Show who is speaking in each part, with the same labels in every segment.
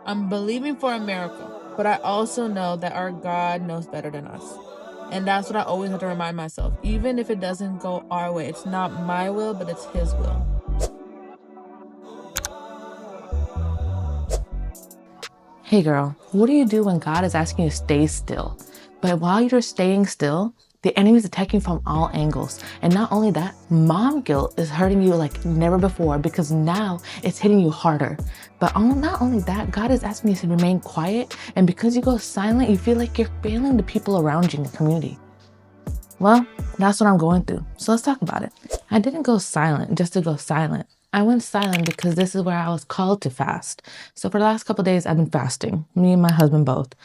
Speaker 1: I'm believing for a miracle, but I also know that our God knows better than us. And that's what I always have to remind myself. Even if it doesn't go our way, it's not my will, but it's His will.
Speaker 2: Hey girl, what do you do when God is asking you to stay still? But while you're staying still, the enemy is attacking from all angles. And not only that, mom guilt is hurting you like never before because now it's hitting you harder. But not only that, God is asking you to remain quiet. And because you go silent, you feel like you're failing the people around you in the community. Well, that's what I'm going through. So let's talk about it. I didn't go silent just to go silent. I went silent because this is where I was called to fast. So for the last couple of days, I've been fasting, me and my husband both.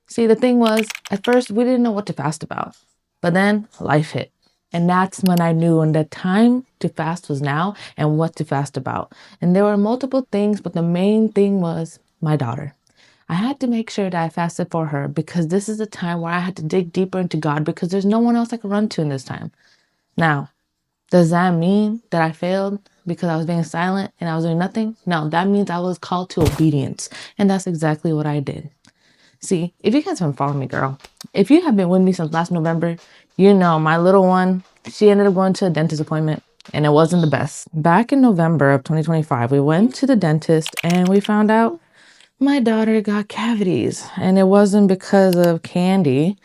Speaker 2: See, the thing was, at first, we didn't know what to fast about. But then life hit. And that's when I knew when the time to fast was now and what to fast about. And there were multiple things, but the main thing was my daughter. I had to make sure that I fasted for her because this is a time where I had to dig deeper into God because there's no one else I could run to in this time. Now, does that mean that I failed because I was being silent and I was doing nothing? No, that means I was called to obedience. And that's exactly what I did. See, if you guys have been following me, girl, if you have been with me since last November, you know my little one, she ended up going to a dentist appointment and it wasn't the best. Back in November of 2025, we went to the dentist and we found out my daughter got cavities, and it wasn't because of candy,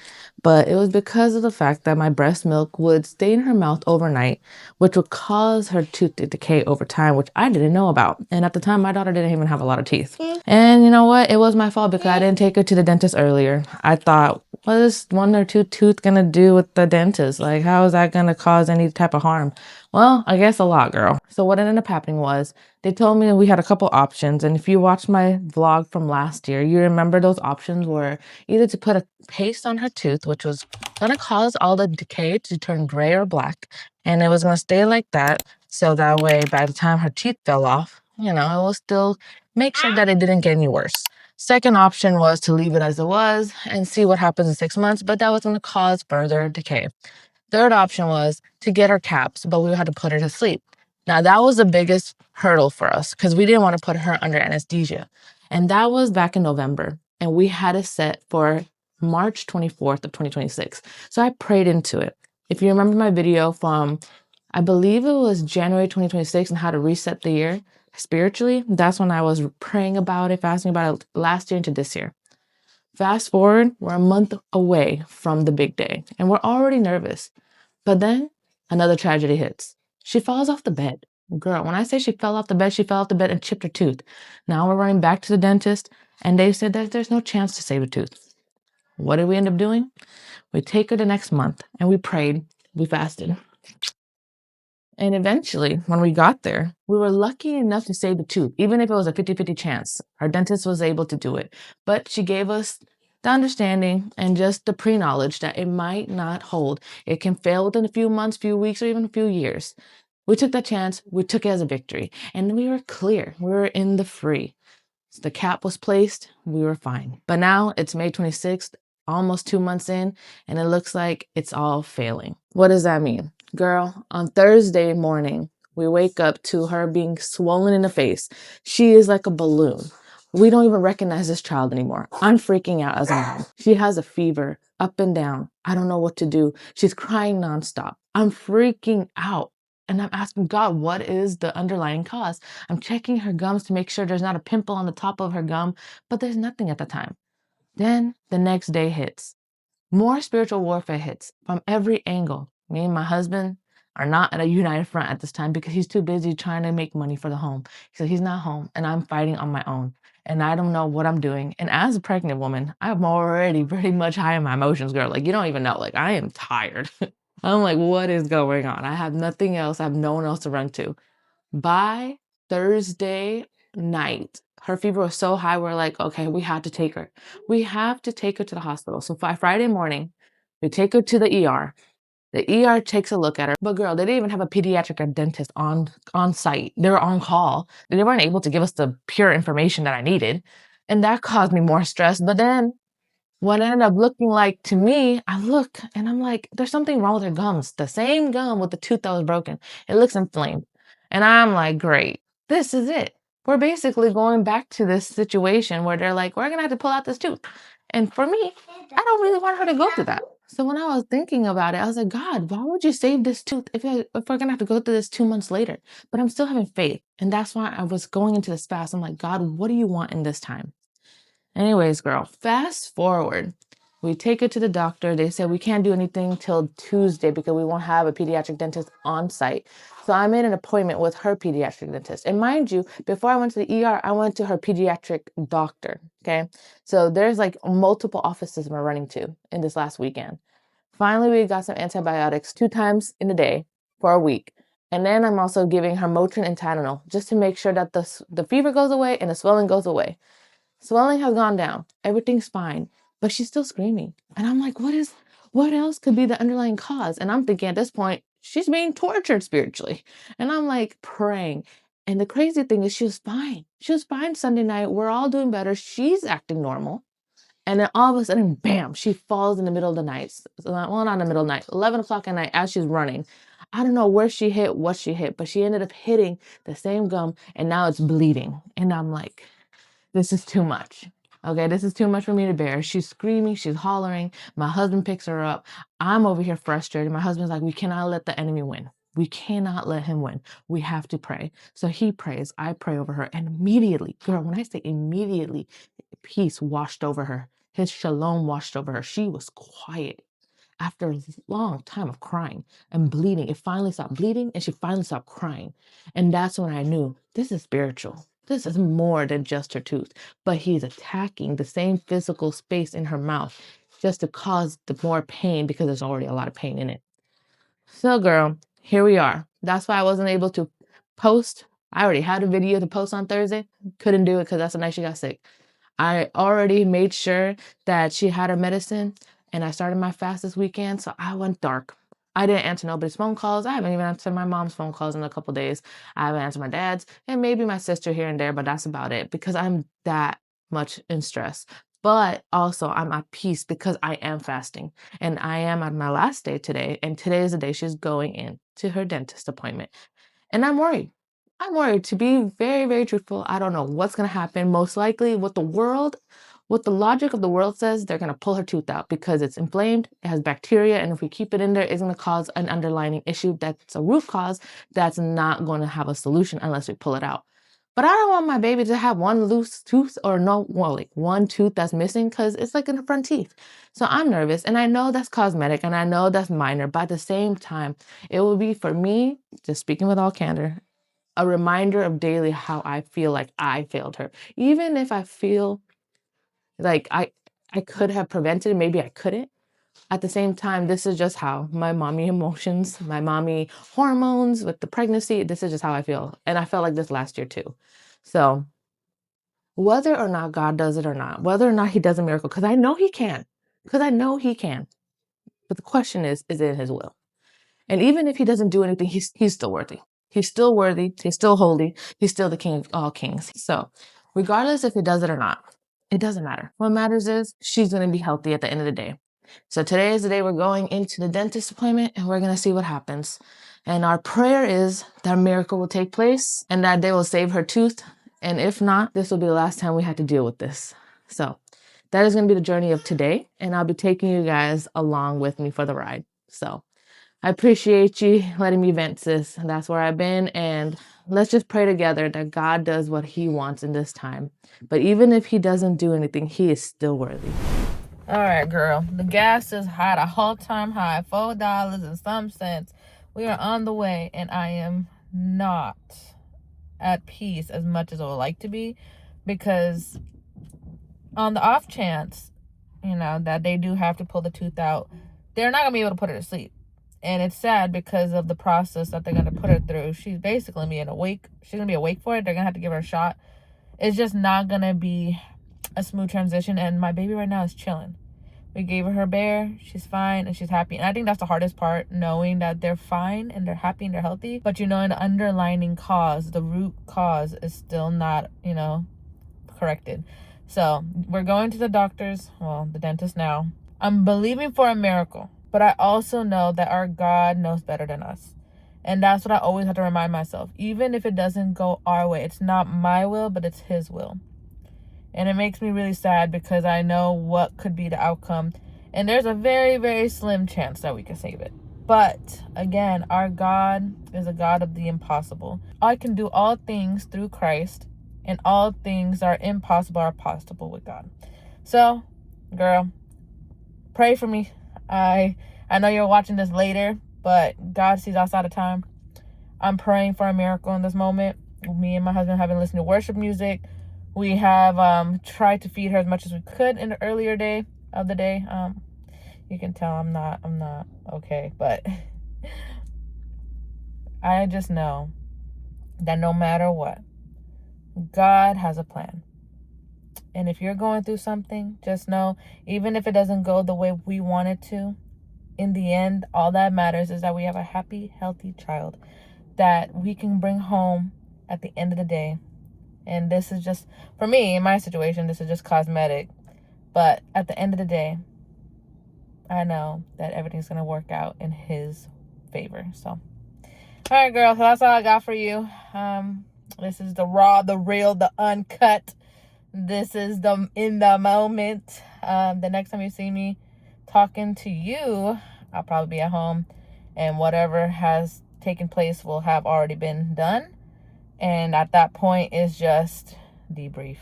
Speaker 2: but it was because of the fact that my breast milk would stay in her mouth overnight, which would cause her tooth to decay over time, which I didn't know about. And at the time, my daughter didn't even have a lot of teeth. And you know what? It was my fault because I didn't take her to the dentist earlier. I thought, what is one or two tooth gonna do with the dentist? Like, how is that gonna cause any type of harm? Well, I guess a lot, girl. So what ended up happening was they told me we had a couple options. And if you watched my vlog from last year, you remember those options were either to put a paste on her tooth, which was going to cause all the decay to turn gray or black. And it was going to stay like that. So that way, by the time her teeth fell off, it will still make sure that it didn't get any worse. Second option was to leave it as it was and see what happens in 6 months, but that was going to cause further decay. Third option was to get her caps, but we had to put her to sleep. Now, that was the biggest hurdle for us because we didn't want to put her under anesthesia. And that was back in November. And we had it set for March 24th of 2026. So I prayed into it. If you remember my video from, I believe it was January 2026 and how to reset the year spiritually, that's when I was praying about it, fasting about it last year into this year. Fast forward, we're a month away from the big day and we're already nervous. But then another tragedy hits. She falls off the bed. Girl, when I say she fell off the bed and chipped her tooth. Now we're running back to the dentist and they said that there's no chance to save a tooth. What did we end up doing? We take her the next month and we prayed, we fasted. And eventually, when we got there, we were lucky enough to save the tooth, even if it was a 50-50 chance. Our dentist was able to do it. But she gave us the understanding and just the pre-knowledge that it might not hold. It can fail within a few months, few weeks, or even a few years. We took that chance. We took it as a victory. And we were clear. We were in the free. So the cap was placed. We were fine. But now it's May 26th, almost 2 months in, and it looks like it's all failing. What does that mean? Girl, on Thursday morning, we wake up to her being swollen in the face. She is like a balloon. We don't even recognize this child anymore. I'm freaking out as a mom. She has a fever up and down. I don't know what to do. She's crying nonstop. I'm freaking out. And I'm asking God, what is the underlying cause? I'm checking her gums to make sure there's not a pimple on the top of her gum, but there's nothing at the time. Then the next day hits. More spiritual warfare hits from every angle. Me and my husband are not at a united front at this time because he's too busy trying to make money for the home. So he's not home and I'm fighting on my own and I don't know what I'm doing. And as a pregnant woman, I'm already pretty much high in my emotions, girl. Like, you don't even know. Like, I am tired. I'm like, what is going on? I have nothing else. I have no one else to run to. By Thursday night, her fever was so high, we're like, okay, we have to take her. We have to take her to the hospital. So by Friday morning, we take her to the ER. The ER takes a look at her. But girl, they didn't even have a pediatric dentist on site. They were on call. They weren't able to give us the pure information that I needed. And that caused me more stress. But then what ended up looking like to me, I look and I'm like, there's something wrong with her gums. The same gum with the tooth that was broken. It looks inflamed. And I'm like, great, this is it. we're basically going back to this situation where they're like, we're going to have to pull out this tooth. And for me, I don't really want her to go through that. So when I was thinking about it, I was like, God, why would you save this tooth if we're going to have to go through this 2 months later? But I'm still having faith. And that's why I was going into this fast. I'm like, God, what do you want in this time? Anyways, girl, fast forward. We take her to the doctor. They said we can't do anything till Tuesday because we won't have a pediatric dentist on site. So I made an appointment with her pediatric dentist. And mind you, before I went to the ER, I went to her pediatric doctor. Okay. So there's like multiple offices we're running to in this last weekend. Finally, we got some antibiotics 2 times in a day for a week. And then I'm also giving her Motrin and Tylenol just to make sure that the fever goes away and the swelling goes away. Swelling has gone down. Everything's fine. But she's still screaming. And I'm like, what else could be the underlying cause? And I'm thinking at this point, she's being tortured spiritually. And I'm like praying. And the crazy thing is she was fine. She was fine Sunday night. We're all doing better. She's acting normal. And then all of a sudden, bam, she falls in the middle of the night. Well, not in the middle of the night, 11 o'clock at night as she's running. I don't know where she hit, what she hit, but she ended up hitting the same gum and now it's bleeding. And I'm like, this is too much. Okay, this is too much for me to bear. She's screaming, she's hollering. My husband picks her up. I'm over here frustrated. My husband's like, we cannot let the enemy win. We cannot let him win. We have to pray. So he prays. I pray over her. And immediately, girl, when I say immediately, peace washed over her. His shalom washed over her. She was quiet. After a long time of crying and bleeding, it finally stopped bleeding and she finally stopped crying. And that's when I knew this is spiritual. This is more than just her tooth, but he's attacking the same physical space in her mouth just to cause the more pain because there's already a lot of pain in it. So girl, here we are. That's why I wasn't able to post. I already had a video to post on Thursday. Couldn't do it because that's the night she got sick. I already made sure that she had her medicine and I started my fast this weekend. So I went dark. I didn't answer nobody's phone calls. I haven't even answered my mom's phone calls in a couple days. I haven't answered my dad's and maybe my sister here and there, but that's about it because I'm that much in stress. But also I'm at peace because I am fasting and I am on my last day today. And today is the day she's going in to her dentist appointment. And I'm worried. I'm worried to be very, very truthful. I don't know what's going to happen. Most likely what the logic of the world says, they're going to pull her tooth out because it's inflamed, it has bacteria, and if we keep it in there, it's going to cause an underlying issue that's a root cause that's not going to have a solution unless we pull it out. But I don't want my baby to have one loose tooth or one tooth that's missing because it's like in the front teeth. So I'm nervous and I know that's cosmetic and I know that's minor, but at the same time, it will be for me, just speaking with all candor, a reminder of daily how I feel like I failed her. Even if I feel like I could have prevented it, maybe I couldn't. At the same time, this is just how my mommy emotions, my mommy hormones with the pregnancy, this is just how I feel. And I felt like this last year too. So whether or not God does it or not, whether or not he does a miracle, because I know he can, But the question is it in his will? And even if he doesn't do anything, he's still worthy. He's still worthy. He's still holy. He's still the king of all kings. So regardless if he does it or not, it doesn't matter. What matters is she's going to be healthy at the end of the day. So today is the day we're going into the dentist appointment and we're going to see what happens. And our prayer is that a miracle will take place and that they will save her tooth. And if not, this will be the last time we have to deal with this. So that is going to be the journey of today. And I'll be taking you guys along with me for the ride. So I appreciate you letting me vent, sis. That's where I've been. And let's just pray together that God does what he wants in this time. But even if he doesn't do anything, he is still worthy.
Speaker 1: All right, girl. The gas is hot, a all-time high, $4 and some cents. We are on the way, and I am not at peace as much as I would like to be because on the off chance, that they do have to pull the tooth out, they're not going to be able to put her to sleep. And it's sad because of the process that they're going to put her through. She's basically being awake. She's going to be awake for it. They're going to have to give her a shot. It's just not going to be a smooth transition. And my baby right now is chilling. We gave her bear. She's fine and she's happy. And I think that's the hardest part, knowing that they're fine and they're happy and they're healthy. But the underlying cause, the root cause is still not, corrected. So we're going to the doctors, the dentist now. I'm believing for a miracle. But I also know that our God knows better than us. And that's what I always have to remind myself. Even if it doesn't go our way, it's not my will, but it's his will. And it makes me really sad because I know what could be the outcome. And there's a very, very slim chance that we can save it. But again, our God is a God of the impossible. I can do all things through Christ, and all things are impossible are possible with God. So, girl, pray for me. I know you're watching this later, but God sees outside of time. I'm praying for a miracle in this moment. Me and my husband have been listening to worship music. We have tried to feed her as much as we could in the earlier day of the day. You can tell I'm not okay, but I just know that no matter what, God has a plan. And if you're going through something, just know, even if it doesn't go the way we want it to, in the end, all that matters is that we have a happy, healthy child that we can bring home at the end of the day. And this is just, for me, in my situation, this is just cosmetic. But at the end of the day, I know that everything's going to work out in his favor. So, all right, girl. So that's all I got for you. This is the raw, the real, the uncut. This is the in the moment. The next time you see me talking to you, I'll probably be at home. And whatever has taken place will have already been done. And at that point, it's just debrief.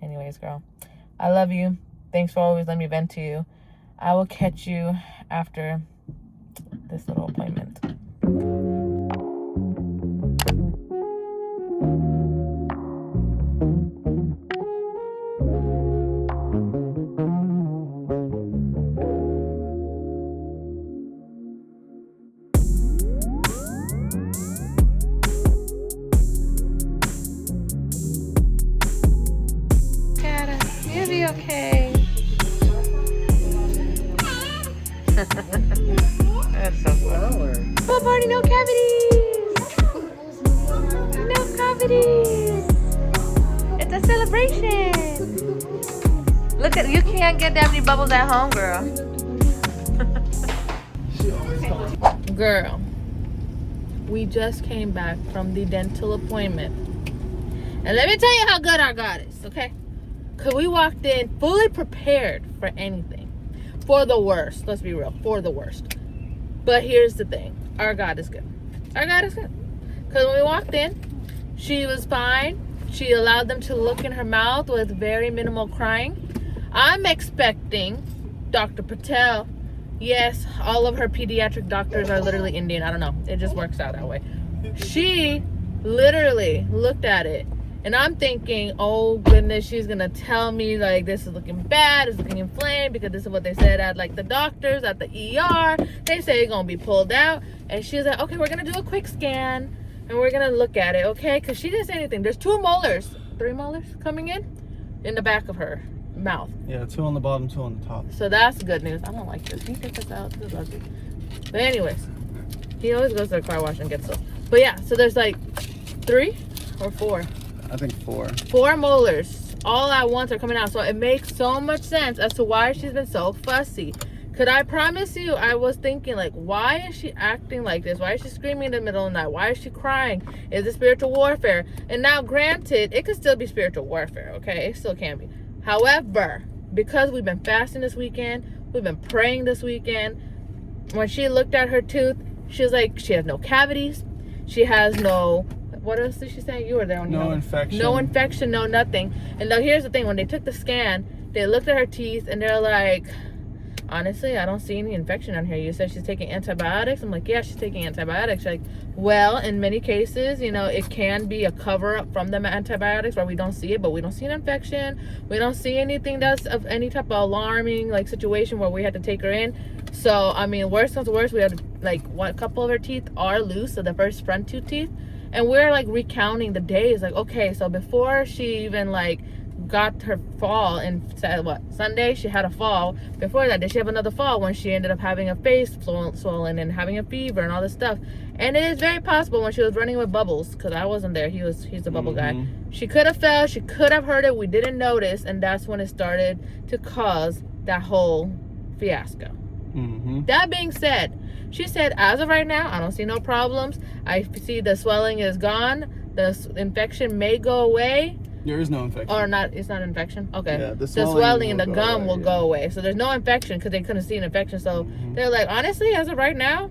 Speaker 1: Anyways, girl, I love you. Thanks for always letting me vent to you. I will catch you after this little appointment. You'll be okay. That's so fun. Full party, no cavities! No cavities! It's a celebration! Look at, you can't get that many bubbles at home, girl. Girl, we just came back from the dental appointment. And let me tell you how good our God is, okay? Because we walked in fully prepared for anything. For the worst. Let's be real. For the worst. But here's the thing. Our God is good. Our God is good. Because when we walked in, she was fine. She allowed them to look in her mouth with very minimal crying. I'm expecting Dr. Patel. Yes, all of her pediatric doctors are literally Indian. I don't know. It just works out that way. She literally looked at it. And I'm thinking, oh goodness, she's gonna tell me like this is looking bad, it's looking inflamed, because this is what they said at like the doctors at the ER. They say it's gonna be pulled out. And she's like, okay, we're gonna do a quick scan and we're gonna look at it, okay? Because she didn't say anything. There's 3 molars coming in the back of her mouth.
Speaker 3: Yeah, 2 on the bottom, 2 on the top.
Speaker 1: So that's good news. I don't like this. Can you take this out? This is ugly. But anyways, he always goes to the car wash and gets those. But yeah, so there's like 3 or 4.
Speaker 3: I think 4.
Speaker 1: 4 molars all at once are coming out. So it makes so much sense as to why she's been so fussy. Could I promise you, I was thinking like, why is she acting like this? Why is she screaming in the middle of the night? Why is she crying? Is it spiritual warfare? And now granted, it could still be spiritual warfare, okay? It still can be. However, because we've been fasting this weekend, we've been praying this weekend, when she looked at her tooth, she was like, she has no cavities. She has no... What else did she say? You were there when you
Speaker 3: No infection.
Speaker 1: No infection, no nothing. And now here's the thing. When they took the scan, they looked at her teeth and they're like, honestly, I don't see any infection on here. You said she's taking antibiotics. I'm like, yeah, she's taking antibiotics. She's like, well, in many cases, you know, it can be a cover-up from the antibiotics where we don't see it, but we don't see an infection. We don't see anything that's of any type of alarming, like, situation where we had to take her in. So, I mean, worst comes to worst, we had, like, a couple of her teeth are loose, so the first front 2 teeth. And we're like recounting the days, like, okay, so before she even like got her fall and said what Sunday she had a fall. Before that, did she have another fall when she ended up having a face swollen and having a fever and all this stuff? And it is very possible when she was running with Bubbles, because I wasn't there, he's the bubble guy. She could have fell, she could have hurt it, we didn't notice, and that's when it started to cause that whole fiasco. That being said, She said, as of right now, I don't see no problems. I see the swelling is gone. The infection may go away.
Speaker 3: There is no infection.
Speaker 1: Or not, it's not an infection? Okay.
Speaker 3: Yeah,
Speaker 1: the swelling in the gum will go away. So there's no infection because they couldn't see an infection. So they're like, honestly, as of right now,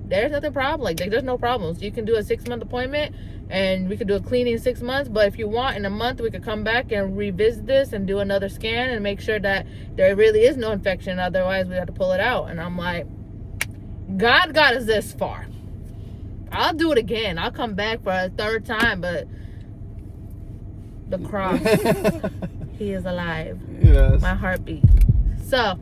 Speaker 1: there's nothing problem. Like, there's no problems. You can do a 6-month appointment and we could do a cleaning in 6 months. But if you want, in a month, we could come back and revisit this and do another scan and make sure that there really is no infection. Otherwise, we have to pull it out. And I'm like, God got us this far. I'll do it again. I'll come back for a 3rd time, but the cross, he is alive.
Speaker 3: Yes.
Speaker 1: My heartbeat. So,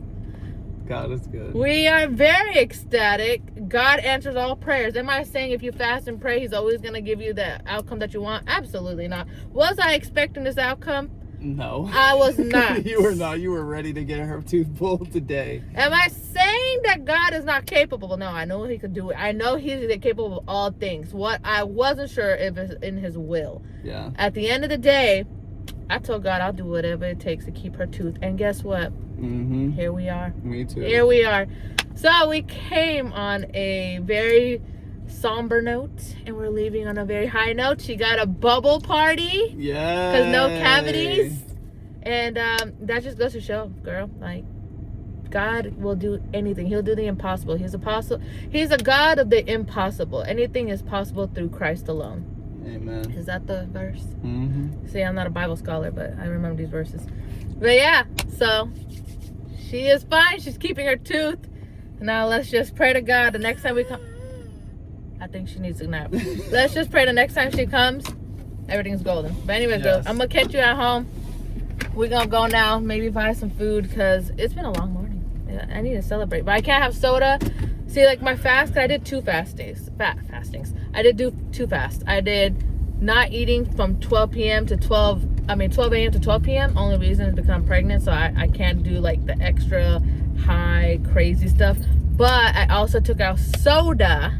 Speaker 3: God is good.
Speaker 1: we are very ecstatic. God answers all prayers. Am I saying if you fast and pray, he's always going to give you the outcome that you want? Absolutely not. Was I expecting this outcome?
Speaker 3: No.
Speaker 1: I was not.
Speaker 3: You were not. You were ready to get her tooth pulled today.
Speaker 1: Am I saying that God is not capable? No, I know he could do it. I know he's capable of all things. What I wasn't sure if it's in his will.
Speaker 3: Yeah.
Speaker 1: At the end of the day, I told God I'll do whatever it takes to keep her tooth. And guess what?
Speaker 3: Mm-hmm.
Speaker 1: Here we are.
Speaker 3: Me too.
Speaker 1: Here we are. So we came on a very somber note and we're leaving on a very high note. She got a bubble party.
Speaker 3: Yeah.
Speaker 1: Because no cavities. And that just goes to show, girl, like, God will do anything. He'll do the impossible. He's a God of the impossible. Anything is possible through Christ alone.
Speaker 3: Amen.
Speaker 1: Is that the verse?
Speaker 3: Mm-hmm.
Speaker 1: See, I'm not a Bible scholar, but I remember these verses. But yeah, so she is fine. She's keeping her tooth. Now let's just pray to God the next time we come. I think she needs a nap. Let's just pray the next time she comes, everything's golden. But anyways, girls, I'm going to catch you at home. We're going to go now, maybe buy some food because it's been a long morning. I need to celebrate. But I can't have soda. See, like my fast, I did 2 fastings. I did do 2 fasts. I did not eating from 12 a.m. to 12 p.m. Only reason is because I'm pregnant, so I can't do like the extra high crazy stuff. But I also took out soda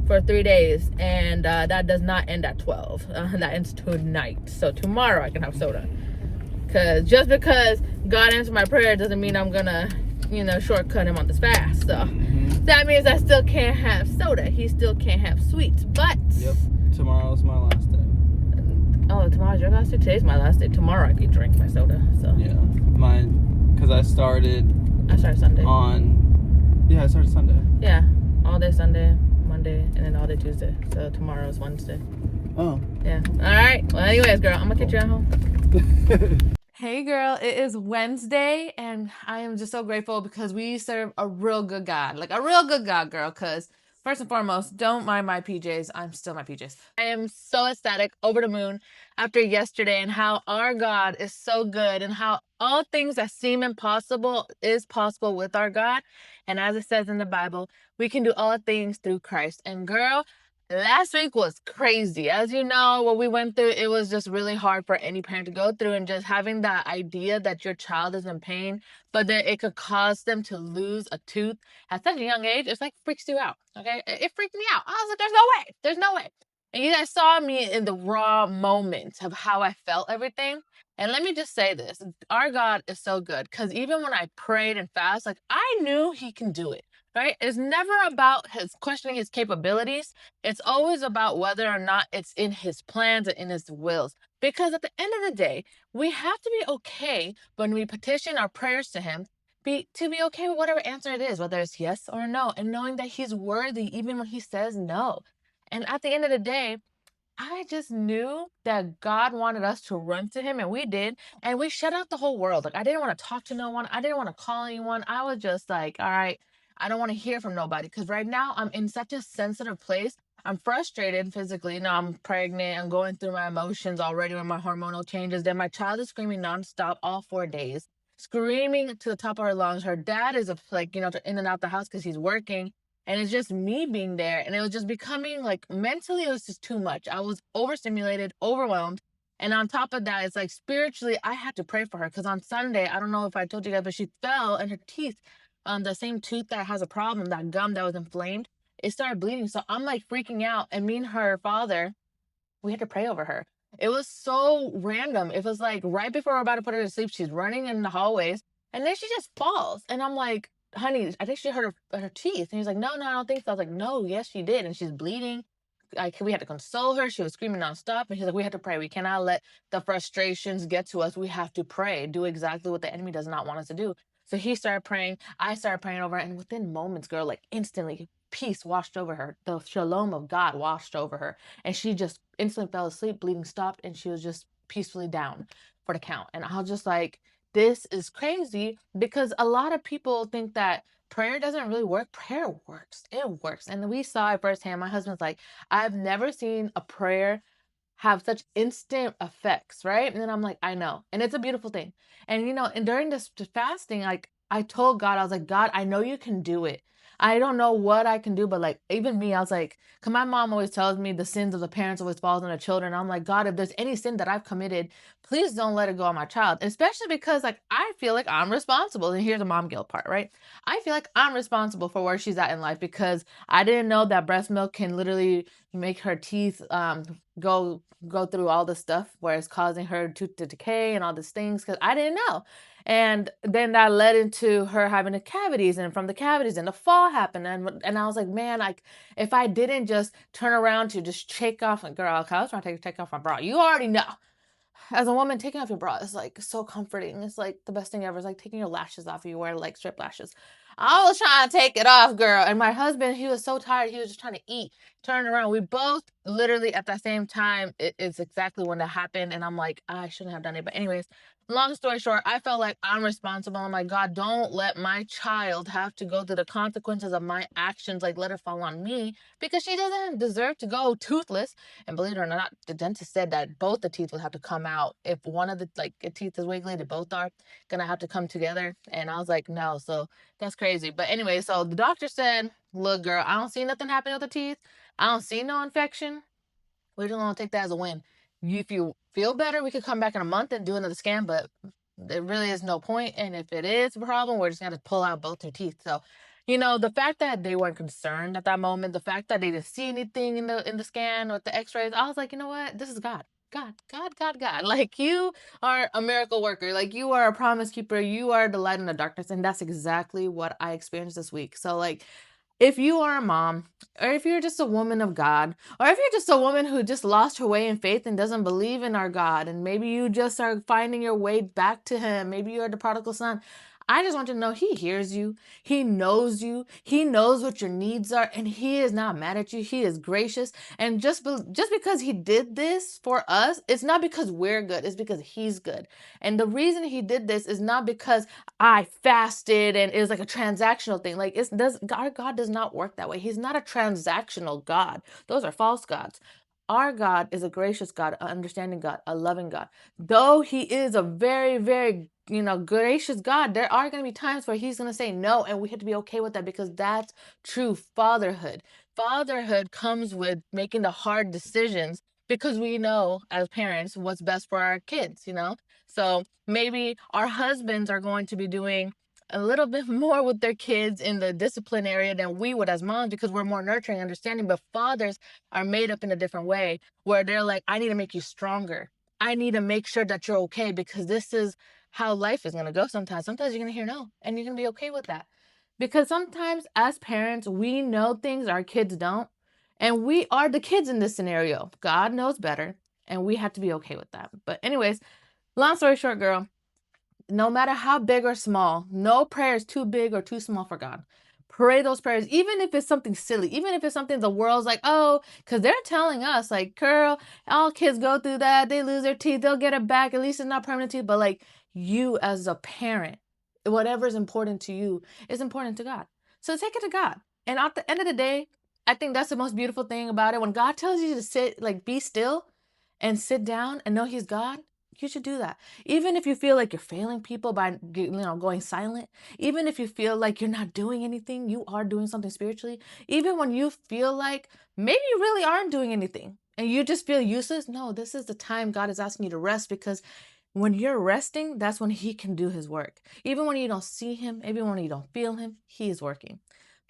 Speaker 1: for 3 days, and that does not end at 12. That ends tonight. So tomorrow I can have soda. Just because God answered my prayer doesn't mean I'm gonna, shortcut him on this fast. So that means I still can't have soda. He still can't have sweets. But
Speaker 3: yep, tomorrow's my last day.
Speaker 1: Oh, tomorrow's your last day? Today's my last day. Tomorrow I can drink my soda. So
Speaker 3: Yeah, because I started
Speaker 1: Sunday.
Speaker 3: I started Sunday.
Speaker 1: Yeah, all day Sunday, Monday, and then all day Tuesday. So tomorrow's Wednesday.
Speaker 3: Oh.
Speaker 1: Yeah. All right. Well, anyways, girl, I'm gonna catch you at home.
Speaker 2: Hey girl, it is Wednesday and I am just so grateful because we serve a real good God. Like a real good God, girl, because first and foremost, don't mind my PJs. I'm still my PJs.
Speaker 1: I am so ecstatic, over the moon after yesterday, and how our God is so good and how all things that seem impossible is possible with our God. And as it says in the Bible, we can do all things through Christ. And girl, last week was crazy. As you know, what we went through, it was just really hard for any parent to go through, and just having that idea that your child is in pain, but that it could cause them to lose a tooth at such a young age, it's like freaks you out. Okay. It freaked me out. I was like, there's no way. And you guys saw me in the raw moments of how I felt everything. And let me just say this, our God is so good, because even when I prayed and fast, like I knew he can do it. Right? It's never about his questioning his capabilities. It's always about whether or not it's in his plans and in his wills. Because at the end of the day, we have to be okay when we petition our prayers to him, to be okay with whatever answer it is, whether it's yes or no, and knowing that he's worthy even when he says no. And at the end of the day, I just knew that God wanted us to run to him, and we did. And we shut out the whole world. Like, I didn't want to talk to no one. I didn't want to call anyone. I was just like, all right, I don't want to hear from nobody. Because right now I'm in such a sensitive place. I'm frustrated physically. I'm pregnant. I'm going through my emotions already with my hormonal changes. Then my child is screaming nonstop all 4 days, screaming to the top of her lungs. Her dad is like, in and out the house because he's working. And it's just me being there. And it was just becoming like, mentally, it was just too much. I was overstimulated, overwhelmed. And on top of that, it's like spiritually, I had to pray for her. Because on Sunday, I don't know if I told you guys, but she fell and her teeth, the same tooth that has a problem, that gum that was inflamed, it started bleeding. So I'm like freaking out. And me and her father, we had to pray over her. It was so random. It was like right before we're about to put her to sleep, she's running in the hallways. And then she just falls. And I'm like,
Speaker 2: honey, I think she hurt her teeth. And he's like, no, I don't think so. I was like, no, yes, she did. And she's bleeding. We had to console her. She was screaming nonstop. And she's like, we had to pray. We cannot let the frustrations get to us. We have to pray, do exactly what the enemy does not want us to do. So he started praying. I started praying over her. And within moments, girl, like instantly, peace washed over her. The shalom of God washed over her. And she just instantly fell asleep. Bleeding stopped. And she was just peacefully down for the count. And I was just like, this is crazy, because a lot of people think that prayer doesn't really work. Prayer works. It works. And we saw it firsthand. My husband's like, I've never seen a prayer have such instant effects, right? And then I'm like, I know. And it's a beautiful thing. And and during this fasting, like I told God, I was like, God, I know you can do it. I don't know what I can do, but like even me, I was like, cause my mom always tells me the sins of the parents always falls on the children. I'm like, God, if there's any sin that I've committed, please don't let it go on my child. Especially because like I feel like I'm responsible. And here's the mom guilt part, right? I feel like I'm responsible for where she's at in life, because I didn't know that breast milk can literally make her teeth go through all this stuff where it's causing her tooth to decay and all these things, because I didn't know. And then that led into her having the cavities, and from the cavities and the fall happened. And I was like, man, like if I didn't just turn around to just shake off, like, girl, I was trying to take off my bra. You already know. As a woman, taking off your bra is like so comforting. It's like the best thing ever. It's like taking your lashes off. You wear like strip lashes. I was trying to take it off, girl. And my husband, he was so tired. He was just trying to eat. Turned around. We both literally at the same time. It's exactly when that happened. And I'm like, I shouldn't have done it. But anyways, long story short, I felt like I'm responsible. I'm like, God, don't let my child have to go through the consequences of my actions. Like, let it fall on me, because she doesn't deserve to go toothless. And believe it or not, the dentist said that both the teeth would have to come out. If one of the teeth is wiggly, they both are gonna have to come together. And I was like, no. So that's crazy. But anyway, so the doctor said, look, girl, I don't see nothing happening with the teeth. I don't see no infection. We're just gonna take that as a win. If you feel better, we could come back in a month and do another scan, but there really is no point. And if it is a problem, we're just gonna pull out both your teeth. So, the fact that they weren't concerned at that moment, the fact that they didn't see anything in the scan or the X-rays, I was like, you know what? This is God. God, God, God, God. Like, you are a miracle worker. Like, you are a promise keeper. You are the light in the darkness. And that's exactly what I experienced this week. So, like, if you are a mom, or if you're just a woman of God, or if you're just a woman who just lost her way in faith and doesn't believe in our God, and maybe you just are finding your way back to Him, maybe you're the prodigal son, I just want you to know He hears you. He knows you. He knows what your needs are, and He is not mad at you. He is gracious. And just because He did this for us, it's not because we're good. It's because He's good. And the reason He did this is not because I fasted and it was like a transactional thing. Like, our God does not work that way. He's not a transactional God. Those are false gods. Our God is a gracious God, an understanding God, a loving God. Though He is a very, very, gracious God, there are going to be times where He's going to say no, and we have to be okay with that, because that's true fatherhood. Fatherhood comes with making the hard decisions, because we know as parents what's best for our kids, So maybe our husbands are going to be doing a little bit more with their kids in the discipline area than we would as moms, because we're more nurturing, understanding. But fathers are made up in a different way, where they're like, I need to make you stronger. I need to make sure that you're okay, because this is how life is going to go sometimes. Sometimes you're going to hear no, and you're going to be okay with that. Because sometimes as parents, we know things our kids don't. And we are the kids in this scenario. God knows better, and we have to be okay with that. But anyways, long story short, girl, no matter how big or small, no prayer is too big or too small for God. Pray those prayers, even if it's something silly, even if it's something the world's like, oh, because they're telling us, like, girl, all kids go through that. They lose their teeth. They'll get it back. At least it's not permanent teeth. But like, you as a parent, whatever is important to you is important to God. So take it to God. And at the end of the day, I think that's the most beautiful thing about it. When God tells you to sit, like, be still and sit down and know He's God, you should do that. Even if you feel like you're failing people by, going silent, even if you feel like you're not doing anything, you are doing something spiritually. Even when you feel like maybe you really aren't doing anything and you just feel useless, no, this is the time God is asking you to rest, because when you're resting, that's when He can do His work. Even when you don't see Him, even when you don't feel Him, He is working.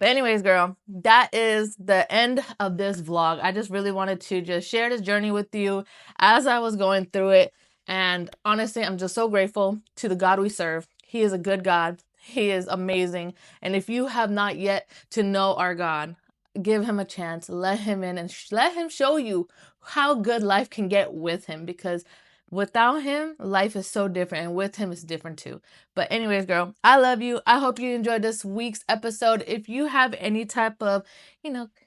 Speaker 2: But anyways, girl, that is the end of this vlog. I just really wanted to just share this journey with you as I was going through it. And honestly, I'm just so grateful to the God we serve. He is a good God. He is amazing. And if you have not yet to know our God, give him a chance. Let him in and let him show you how good life can get with him, because without him, life is so different, and with him, it's different too. But anyways, girl, I love you. I hope you enjoyed this week's episode. If you have any type of,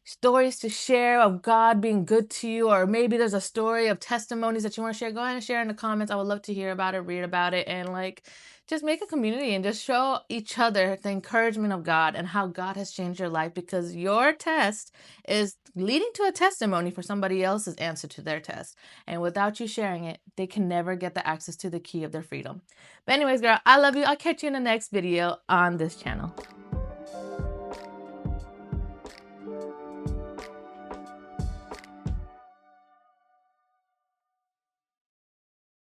Speaker 2: stories to share of God being good to you, or maybe there's a story of testimonies that you want to share, go ahead and share in the comments. I would love to hear about it, read about it, and just make a community and just show each other the encouragement of God and how God has changed your life, because your test is leading to a testimony for somebody else's answer to their test. And without you sharing it, they can never get the access to the key of their freedom. But anyways, girl, I love you. I'll catch you in the next video on this channel.